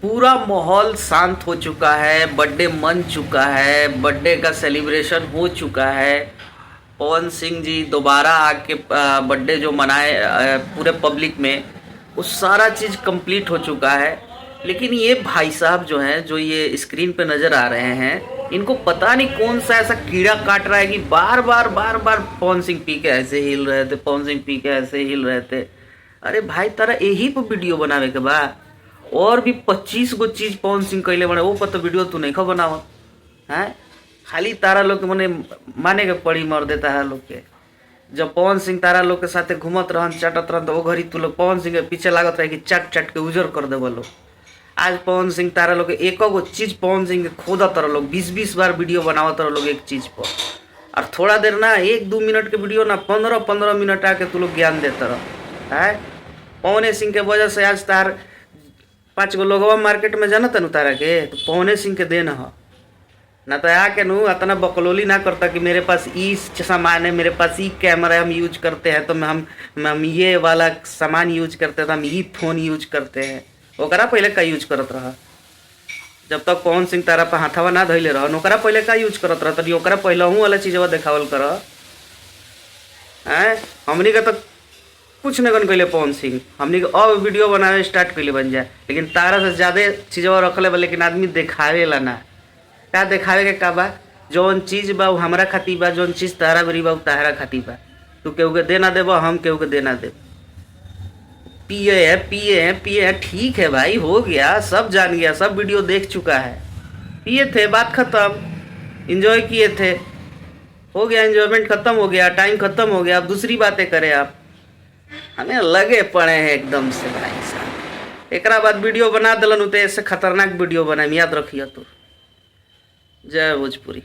पूरा माहौल शांत हो चुका है, बर्थडे मन चुका है, बर्थडे का सेलिब्रेशन हो चुका है। पवन सिंह जी दोबारा आके बर्थडे जो मनाए पूरे पब्लिक में, वो सारा चीज़ कंप्लीट हो चुका है। लेकिन ये भाई साहब जो हैं, जो ये स्क्रीन पे नज़र आ रहे हैं, इनको पता नहीं कौन सा ऐसा कीड़ा काट रहा है कि बार बार पवन सिंह पी के ऐसे हिल रहे थे, पवन सिंह पी के ऐसे हिल रहे थे। अरे भाई तारा यही पर वीडियो बनावे के बा, और भी 25 गो चीज पवन सिंह कैले बने, वो पर तो वीडियो तू नहीं खो बनाव है। खाली तारा लोग के मने माने के पड़ी मर देता है लोग के। जब पवन सिंह तारा लोग के साथे घूमत रहन, चटत रहन, तो वो घड़ी तू लोग पवन सिंह के पीछे लागत रहे कि चट चट के उजर कर देव लोग। आज पवन सिंह तारा लोग एक गो चीज पवन सिंह के खोदत रह लोग, 20-20 बार वीडियो बनावत रह लोग एक चीज पर। और थोड़ा देर ना 1-2 मिनट के वीडियो ना 15-15 मिनट आके तू लोग ज्ञान देते रह है। पवन सिंह के वजह से आज तार 5 गो लोगवा मार्केट में जाना तनु तारा के, तो पवन सिंह के देन ह ना। तो आके नु इतना बकलोली ना करता कि मेरे पास ई सामान है, मेरे पास ई कैमरा हम यूज करते हैं, तो हम ये वाला सामान यूज करते हैं, तो हम ई फोन यूज करते हैं। ओकरा पहले का यूज करत रहा? जब तक पवन सिंह तारा पर हाथवा ना धैले रह, ओकरा पहले का यूज करत रहा? तनी ओकरा पहले हूँ वाला चीज़वा देखावल कर हैं। हमनी का तो कुछ नहीं कैले पवन सिंह, हमनी के अब वीडियो बनावे स्टार्ट कैले बन जाए, लेकिन तारा से ज़्यादा चीज़वा रखले बा, लेकिन आदमी देखावे ला ना। क्या देखावे के का बा? जौन चीज़ बा वो हमारा खाती बा, जौन चीज़ तारा बरी बा वो तारा खाती बा। तू केहू के देना देबो, हम केहू के देना देब। पिए हैं, ठीक है भाई, हो गया, सब जान गया, सब वीडियो देख चुका है। पिए थे, बात खत्म। इंजॉय किए थे, हो गया, एंजॉयमेंट खत्म हो गया, टाइम खत्म हो गया। अब दूसरी बातें करें आप। हमें लगे पड़े हैं एकदम से भाई साहब। एक बाद वीडियो बना दिलन तो ऐसे खतरनाक वीडियो बनाए, याद रखिए। तो जय भोजपुरी।